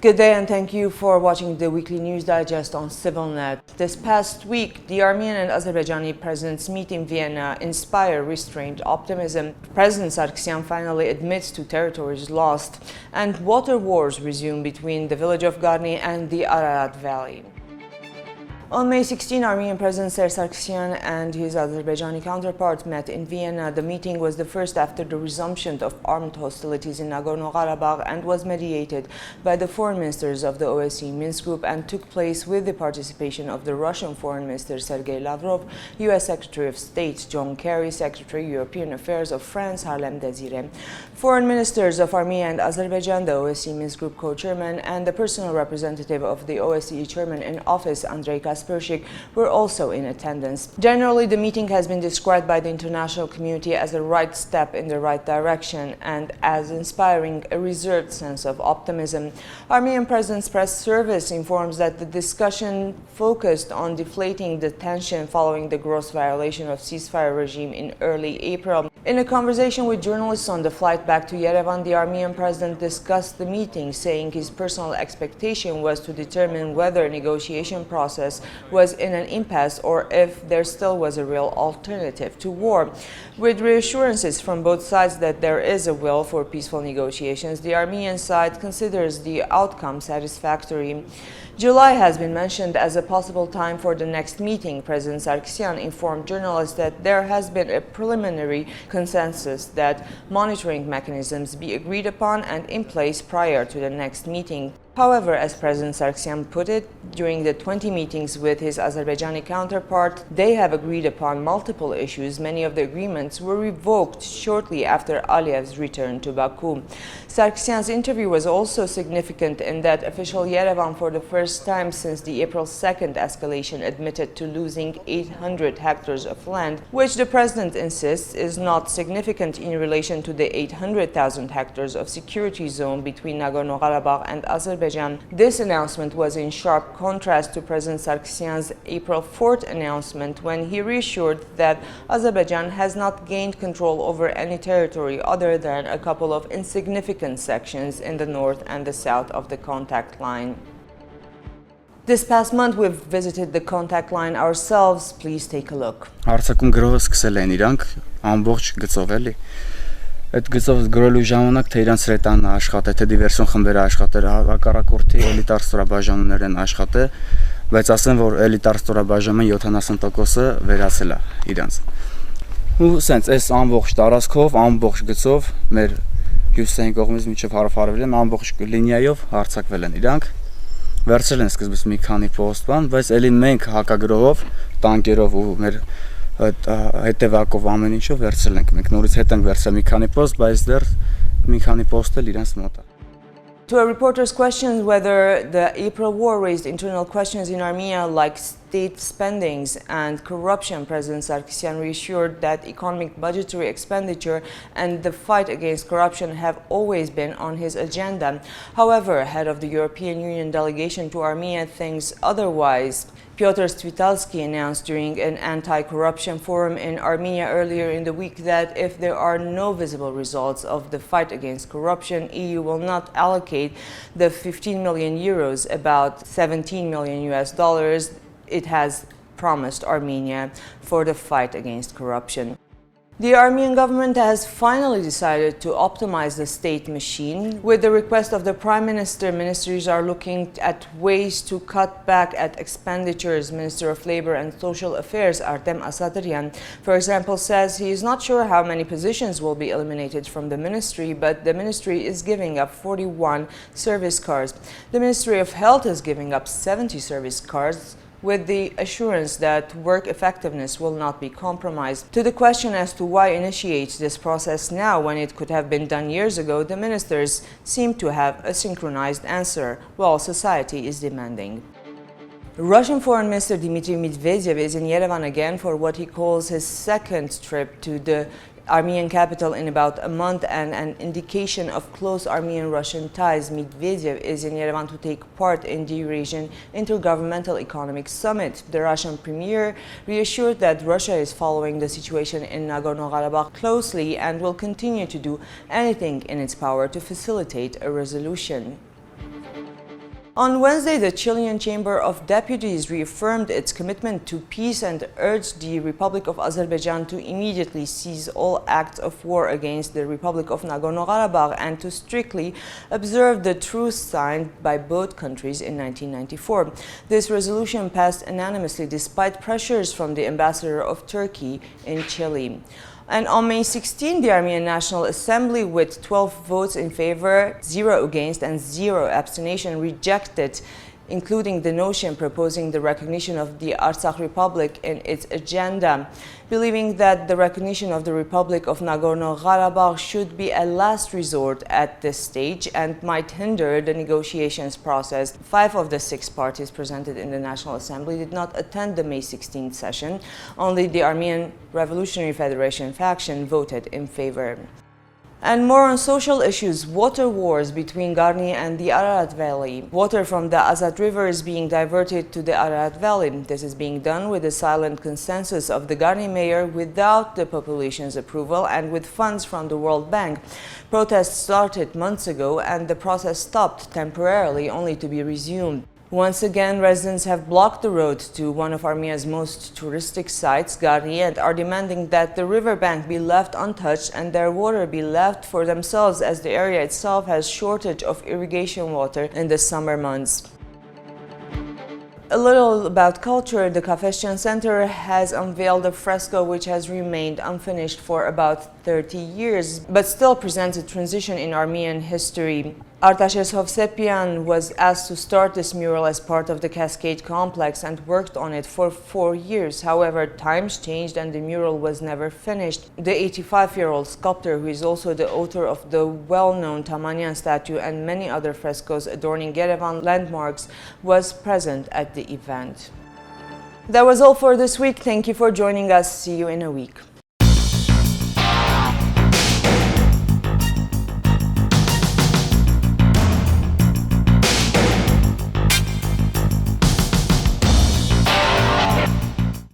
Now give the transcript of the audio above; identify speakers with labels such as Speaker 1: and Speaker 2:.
Speaker 1: Good day and thank you for watching the weekly news digest on ＳիվիլՆեթ. This past week, the Armenian and Azerbaijani presidents meet in Vienna inspire restrained optimism. President Sargsyan finally admits to territories lost, and water wars resume between the village of Garni and the Ararad valley. On May 16, Armenian President Sargsyan and his Azerbaijani counterpart met in Vienna. The meeting was the first after the resumption of armed hostilities in Nagorno Karabakh and was mediated by the foreign ministers of the OSCE Minsk group and took place with the participation of the Russian Foreign Minister Sergei Lavrov, U.S. Secretary of State John Kerry, Secretary European Affairs of France Harlem Désiré, foreign ministers of Armenia and Azerbaijan, the OSCE Minsk group co-chairman, and the personal representative of the OSCE chairman in office, Andrei Kaspershik, were also in attendance. Generally, the meeting has been described by the international community as a right step in the right direction and as inspiring a reserved sense of optimism. Armenian President's press service informs that the discussion focused on deflating the tension following the gross violation of ceasefire regime in early April. In a conversation with journalists on the flight back to Yerevan, the Armenian president discussed the meeting, saying his personal expectation was to determine whether a negotiation process was in an impasse or if there still was a real alternative to war. With reassurances from both sides that there is a will for peaceful negotiations, the Armenian side considers the outcome satisfactory. July has been mentioned as a possible time for the next meeting. President Sargsyan informed journalists that there has been a preliminary consensus that monitoring mechanisms be agreed upon and in place prior to the next meeting. However, as President Sargsyan put it, during the 20 meetings with his Azerbaijani counterpart, they have agreed upon multiple issues. Many of the agreements were revoked shortly after Aliyev's return to Baku. Sargsyan's interview was also significant in that official Yerevan, for the first time since the April 2nd escalation, admitted to losing 800 hectares of land, which the president insists is not significant in relation to the 800,000 hectares of security zone between Nagorno Karabakh and Azerbaijan. This announcement was in sharp contrast to President Sargsyan's April 4th announcement, when he reassured that Azerbaijan has not gained control over any territory other than a couple of insignificant sections in the north and the south of the contact line. This past month, we've visited the contact line ourselves. Please take a look.
Speaker 2: Հարցակում գրողը սկսել են իրանք ամբողջ գծով էլի։ Այդ գծով գրելու ժամանակ թե իրանց ռետան աշխատե, թե դիվերսիոն խմբերը աշխատել, հակառակորդի էլիտար ստորաբաժանումներ են աշխատել, բայց ասեմ, որ էլիտար ստորաբաժանը 70%-ը վերացել է իրանց։ Ու սենց այս ամբողջ տարածքով, ամբողջ գծով մեր հյուսիսային կողմից մինչև հարավ-արևելյան ամբողջ լինիայով հարձակվել են իրանք։ Վերցրել են սկզբից մի քանի պոստման, բայց էլի մենք հակագրողով, տանկերով ու մեր հետևակով ամեն ինչով վերցրել ենք։ Մենք նորից հետ ենք վերցրել մի քանի պոստ, բայց դեռ մի քանի պոստ էլ իրենց մոտ է։
Speaker 1: To a reporter's question whether the April war raised internal questions in Armenia like state spendings and corruption, President Sargsyan reassured that economic budgetary expenditure and the fight against corruption have always been on his agenda. However, head of the European Union delegation to Armenia thinks otherwise. Piotr Svitalski announced during an anti-corruption forum in Armenia earlier in the week that if there are no visible results of the fight against corruption, EU will not allocate the 15 million euros, about 17 million US dollars, it has promised Armenia for the fight against corruption. The Armenian government has finally decided to optimize the state machine. With the request of the Prime Minister, ministries are looking at ways to cut back at expenditures. Minister of Labor and Social Affairs, Artem Asatryan, for example, says he is not sure how many positions will be eliminated from the ministry, but the ministry is giving up 41 service cars. The Ministry of Health is giving up 70 service cars, with the assurance that work effectiveness will not be compromised. To the question as to why initiate this process now when it could have been done years ago, the ministers seem to have a synchronized answer, while society is demanding. Russian Foreign Minister Dmitry Medvedev is in Yerevan again for what he calls his second trip to the Armenian capital in about a month, and an indication of close Armenian-Russian ties. Medvedev is in Yerevan to take part in the Eurasian Intergovernmental Economic Summit. The Russian premier reassured that Russia is following the situation in Nagorno Karabakh closely and will continue to do anything in its power to facilitate a resolution. On Wednesday, the Chilean Chamber of Deputies reaffirmed its commitment to peace and urged the Republic of Azerbaijan to immediately cease all acts of war against the Republic of Nagorno Karabakh and to strictly observe the truce signed by both countries in 1994. This resolution passed unanimously despite pressures from the ambassador of Turkey in Chile. And on May 16, the Armenian National Assembly, with 12 votes in favor, 0 against, and 0 abstention, rejected including the notion proposing the recognition of the Artsakh Republic in its agenda, believing that the recognition of the Republic of Nagorno Karabakh should be a last resort at this stage and might hinder the negotiations process. 5 of the 6 parties presented in the National Assembly did not attend the May 16th session. Only the Armenian Revolutionary Federation faction voted in favor. And more on social issues, water wars between Garni and the Ararad Valley. Water from the Azad River is being diverted to the Ararad Valley. This is being done with the silent consensus of the Garni mayor without the population's approval and with funds from the World Bank. Protests started months ago and the process stopped temporarily only to be resumed. Once again, residents have blocked the road to one of Armenia's most touristic sites, Garni, and are demanding that the riverbank be left untouched and their water be left for themselves as the area itself has shortage of irrigation water in the summer months. A little about culture, the Kafesyan Center has unveiled a fresco which has remained unfinished for about 30 years, but still presents a transition in Armenian history. Artashes Hovsepian was asked to start this mural as part of the Cascade complex and worked on it for 4 years. However, times changed and the mural was never finished. The 85-year-old sculptor, who is also the author of the well-known Tamanyan statue and many other frescoes adorning Yerevan landmarks, was present at the event. That was all for this week. Thank you for joining us. See you in a week.